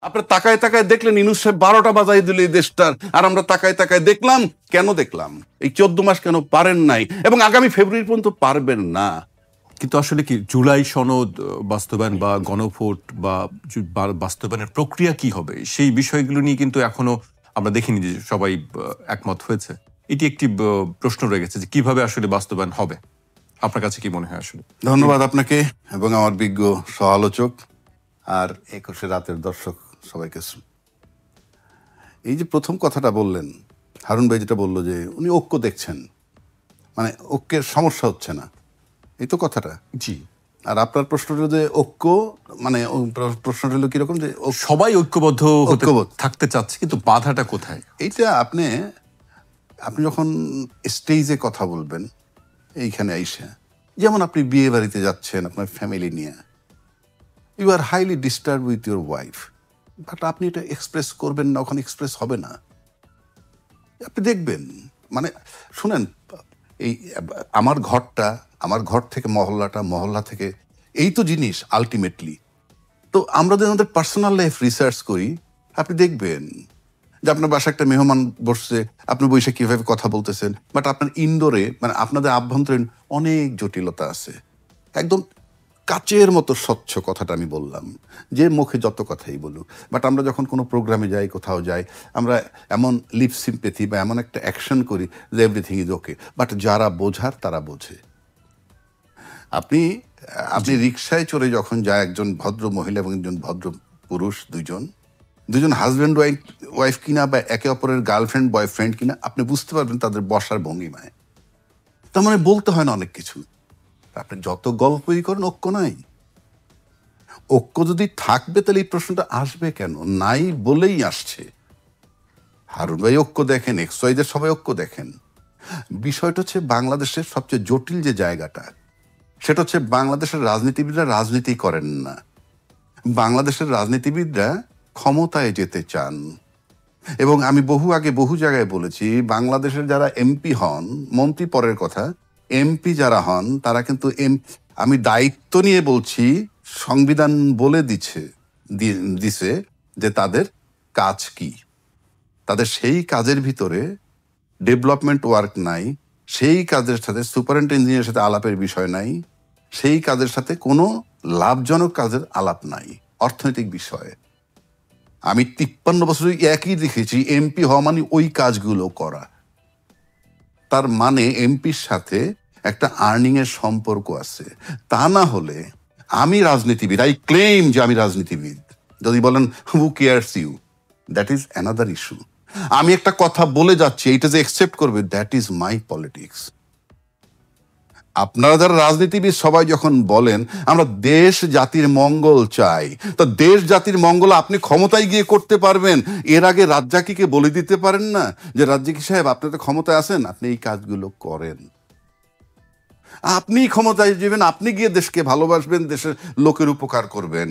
আপনার তাকায় তাকায় দেখলেন ইউনূস সাহেব 12টা বাজাই দিল এই দেশটার, আর আমরা তাকায় তাকায় দেখলাম। কেন দেখলাম? এই 14 মাস কেন পারেন নাই, এবং আগামী ফেব্রুয়ারি পর্যন্ত পারবেন না। কিন্তু আসলে কি জুলাই সনদ বাস্তবায়ন বা গণভোট বা বাস্তবায়নের প্রক্রিয়া কি হবে, সেই বিষয়গুলো নিয়ে কিন্তু এখনো আমরা দেখিনি যে সবাই একমত হয়েছে। এটি একটি প্রশ্ন রয়ে গেছে যে কিভাবে আসলে বাস্তবায়ন হবে। আপনার কাছে কি মনে হয়? আসলে ধন্যবাদ আপনাকে এবং আমার বিজ্ঞ সহ-আলোচক আর 21 রাতের দর্শক সবাইকে। এই যে প্রথম কথাটা বললেন হারুন ভাই, যেটা বললো যে উনি ঐক্য দেখছেন, মানে ঐক্যের সমস্যা হচ্ছে না, এই তো কথাটা। জি। আর আপনার প্রশ্ন হলো যে ঐক্য, মানে প্রশ্নটা হলো কিরকম যে সবাই ঐক্যবদ্ধ থাকতে চাচ্ছে, কিন্তু বাধাটা কোথায়? এইটা আপনি যখন স্টেজে কথা বলবেন, এইখানে আইসা, যেমন আপনি বিয়ে বাড়িতে যাচ্ছেন আপনার ফ্যামিলি নিয়ে, you are highly disturb with your wife, but আপনি এটা এক্সপ্রেস করবেন না, ওখানে এক্সপ্রেস হবে না। আপনি দেখবেন, মানে শুনেন, এই আমার ঘরটা, আমার ঘর থেকে মহল্লাটা, মহল্লা থেকে, এই তো জিনিস আলটিমেটলি। তো আমরা যদি আমাদের পার্সোনাল লাইফ রিসার্চ করি, আপনি দেখবেন যে আপনার বাসায় একটা মেহমান বসছে, আপনি বসে কিভাবে কথা বলতেছেন, বাট আপনার ইনডোরে, মানে আপনাদের আভ্যন্তরীণ অনেক জটিলতা আছে। একদম কাচের মতো স্বচ্ছ কথাটা আমি বললাম, যে মুখে যত কথাই বলুক, বাট আমরা যখন কোনো প্রোগ্রামে যাই, কোথাও যাই, আমরা এমন লিপ সিম্পেথি বা এমন একটা অ্যাকশন করি যে এভরিথিং ইজ ওকে, বাট যারা বোঝার তারা বোঝে। আপনি রিক্সায় চড়ে যখন যায় একজন ভদ্র মহিলা এবং একজন ভদ্র পুরুষ, দুজন হাজব্যান্ড ওয়াইফ কিনা বা একে অপরের গার্লফ্রেন্ড বয়ফ্রেন্ড কিনা, আপনি বুঝতে পারবেন তাদের বসার ভঙ্গিমায়। তার মানে বলতে হয় না অনেক কিছু। আপনি যত গল্পই করেন, ঐক্য নাই। ঐক্য যদি থাকবে তাহলে এই প্রশ্নটা আসবে কেন? নাই বলেই আসছে। হারুন ভাই ঐক্য দেখেন, এক্সওয়াইজের সবাই ঐক্য দেখেন। বিষয়টা হচ্ছে বাংলাদেশের সবচেয়ে জটিল যে জায়গাটা, সেটা হচ্ছে বাংলাদেশের রাজনীতিবিদরা রাজনীতি করেন না। বাংলাদেশের রাজনীতিবিদরা ক্ষমতায় যেতে চান। এবং আমি বহু জায়গায় বলেছি, বাংলাদেশের যারা এমপি হন, মন্ত্রী পরের কথা, এমপি যারা হন তারা কিন্তু আমি দায়িত্ব নিয়ে বলছি, সংবিধান বলে দিছে যে তাদের কাজ কি। তাদের সেই কাজের ভিতরে ডেভেলপমেন্ট ওয়ার্ক নাই, সেই কাজের সাথে সুপারিনটেন্ডেন্ট ইঞ্জিনিয়ারের সাথে আলাপের বিষয় নাই, সেই কাজের সাথে কোনো লাভজনক কাজের আলাপ নাই অর্থনৈতিক বিষয়ে। আমি 53 বছর একই দেখেছি, এমপি হওয়া মানে ওই কাজগুলো করা। তার মানে এমপির সাথে একটা আর্নিং এর সম্পর্ক আছে। তা না হলে আমি রাজনীতিবিদ, আই ক্লেম যে আমি রাজনীতিবিদ, যদি বলেন who cares you, that is another issue. আমি একটা কথা বলে যাচ্ছি, এইটা যে অ্যাকসেপ্ট করবে, দ্যাট ইজ মাই পলিটিক্স। আপনারা যারা রাজনীতিবিদ সবাই যখন বলেন আমরা দেশ জাতির মঙ্গল চাই, তো দেশ জাতির মঙ্গল আপনি ক্ষমতায় গিয়ে করতে পারবেন। এর আগে রাজ্জাকিকে বলে দিতে পারেন না যে রাজ্জাকি সাহেব, আপনি তো ক্ষমতায় আছেন, আপনি এই কাজগুলো করেন। আপনি ক্ষমতায় যাবেন, আপনি গিয়ে দেশকে ভালোবাসবেন, দেশের লোকের উপকার করবেন।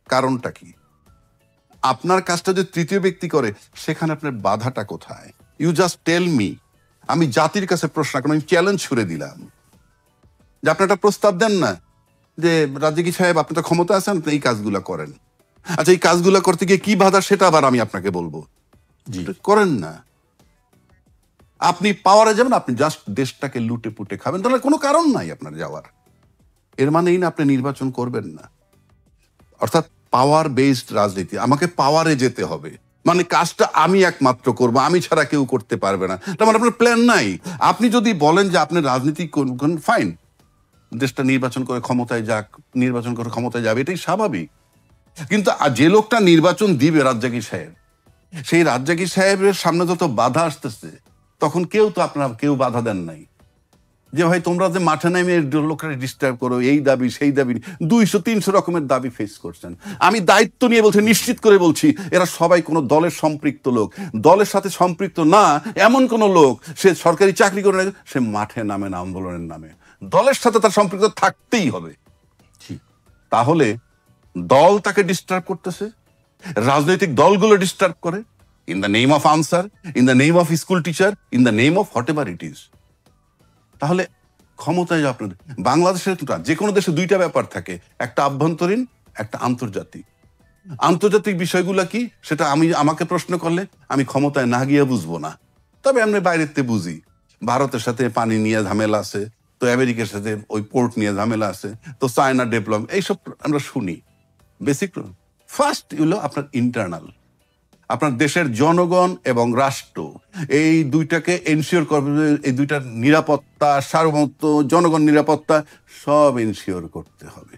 কারণটা কি? আপনার কাজটা যদি তৃতীয় ব্যক্তি করে, সেখানে আপনার বাধাটা কোথায়? You just tell me. আমি জাতির কাছে প্রশ্ন, আমি চ্যালেঞ্জ ছুড়ে দিলাম যে আপনি একটা প্রস্তাব দেন না যে রাজ্জাকি সাহেব, আপনি তো ক্ষমতা আছেন, আপনি এই কাজগুলো করেন। আচ্ছা, এই কাজগুলো করতে গিয়ে কি বাধা, সেটা আবার আমি আপনাকে বলবো। করেন না। আপনি পাওয়ারে যাবেন, আপনি জাস্ট দেশটাকে লুটে পুটে খাবেন, তাহলে কোনো কারণ নাই আপনার যাওয়ার। এর মানে এই না আপনি নির্বাচন করবেন না। অর্থাৎ পাওয়ার বেসড রাজনীতি, আমাকে পাওয়ারে যেতে হবে, মানে কাজটা আমি একমাত্র করবো, আমি ছাড়া কেউ করতে পারবে না। তার মানে আপনার প্ল্যান নাই। আপনি যদি বলেন যে আপনি রাজনীতি করবেন, ফাইন, দেশটা নির্বাচন করে ক্ষমতায় যাক, নির্বাচন করে ক্ষমতায় যাবে, এটাই স্বাভাবিক। কিন্তু যে লোকটা নির্বাচন দিবে, রাজ্জাকি সাহেব, সেই রাজ্জাকি সাহেবের সামনে যত বাধা আসতেছে, তখন কেউ বাধা দেন নাই যে ভাই তোমরা যে মাঠে নামে লোকরা ডিস্টার্ব করো, এই দাবি সেই দাবি, 200-300 রকমের দাবি ফেস করছেন। আমি দায়িত্ব নিয়ে বলছি, নিশ্চিত করে বলছি, এরা সবাই কোনো দলের সম্পৃক্ত লোক। দলের সাথে সম্পৃক্ত না এমন কোন লোক, সে সরকারি চাকরি করে, সে মাঠে নামে না আন্দোলনের নামে। দলের সাথে তার সম্পৃক্ত থাকতেই হবে। তাহলে দল তাকে ডিস্টার্ব করতেছে, রাজনৈতিক দলগুলো ডিস্টার্ব করে, in the name of answer, in the name of school teacher, in the name of what ever it is. তাহলে ক্ষমতায় আপনাদের, বাংলাদেশের যে কোনো দেশে দুইটা ব্যাপার থাকে, একটা আভ্যন্তরীণ, একটা আন্তর্জাতিক। আন্তর্জাতিক বিষয়গুলো কি সেটা আমাকে প্রশ্ন করলে আমি ক্ষমতায় না গিয়ে বুঝবো না, তবে আমরা বাইরেতে বুঝি। ভারতের সাথে পানি নিয়ে ঝামেলা আছে, তো আমেরিকার সাথে ওই পোর্ট নিয়ে ঝামেলা আছে, তো চায়না ডেভেলপ, এইসব আমরা শুনি। বেসিক ফার্স্ট হলো আপনার ইন্টারনাল, আপনার দেশের জনগণ এবং রাষ্ট্র, এই দুইটাকে এনশিওর করবে, এই দুইটার নিরাপত্তা, সার্বভৌমত্ব, জনগণ নিরাপত্তা সব এনশিওর করতে হবে।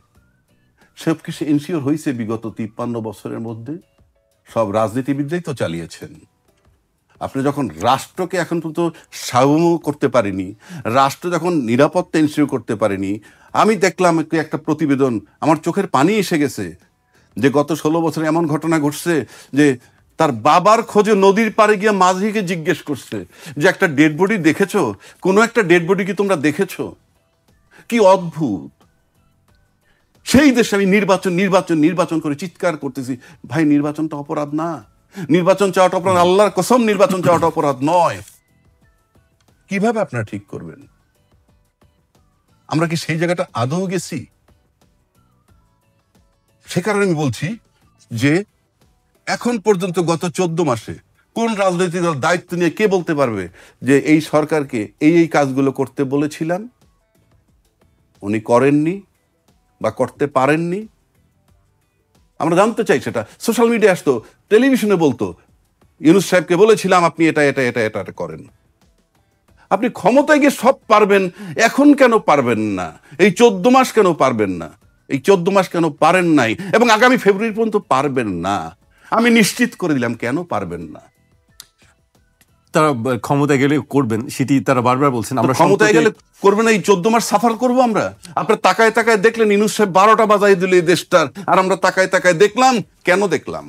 সব কিছু এনশিওর হয়েছে বিগত 53 বছরের মধ্যে, সব রাজনীতিবিদরাই তো চালিয়েছেন। আপনি যখন রাষ্ট্রকে এখন পর্যন্ত সার্বভৌম করতে পারেনি, রাষ্ট্র যখন নিরাপত্তা এনশিওর করতে পারেনি, আমি দেখলাম একটা প্রতিবেদন, আমার চোখের পানি এসে গেছে, যে গত 16 বছরে এমন ঘটনা ঘটছে যে তার বাবার খোঁজে নদীর পাড়ে গিয়ে মাঝিকে জিজ্ঞেস করছে যে একটা ডেড বডি দেখেছো, কোনো একটা ডেড বডি কি তোমরা দেখেছো? কি অদ্ভুত! সেই দেশে আমি নির্বাচন করে চিৎকার করতেছি, ভাই নির্বাচনটা অপরাধ না, নির্বাচন চাওয়াটা অপরাধ, আল্লাহর কসম নির্বাচন চাওয়াটা অপরাধ নয়। কিভাবে আপনারা ঠিক করবেন? আমরা কি সেই জায়গাটা আদৌ গেছি? সে কারণে আমি বলছি যে এখন পর্যন্ত গত 14 মাসে কোন রাজনৈতিক দল দায়িত্ব নিয়ে কে বলতে পারবে যে এই সরকারকে এই কাজগুলো করতে বলেছিলাম, উনি করেননি বা করতে পারেননি? আমরা জানতে চাই সেটা। সোশ্যাল মিডিয়া আসতো, টেলিভিশনে বলতো, ইউনূস সাহেবকে বলেছিলাম আপনি এটা এটা এটা এটা এটা করেন। আপনি ক্ষমতায় গিয়ে সব পারবেন, এখন কেন পারবেন না? এই 14 মাস কেন পারবেন না? এই 14 মাস কেন পারেন নাই, এবং আগামী ফেব্রুয়ারি পর্যন্ত পারবেন না? আমি নিশ্চিত করে দিলাম কেন পারবেন না। তারা ক্ষমতায় গেলে করবেন, সেটি তারা বারবার বলছেন। আমরা ক্ষমতায় গেলে করবেন, এই 14 মাস সাফার করবো আমরা? আপনার তাকায় তাকায় দেখলেন ইউনূস সাহেব 12টা বাজাই দিল এই দেশটার, আর আমরা তাকায় তাকায় দেখলাম। কেন দেখলাম?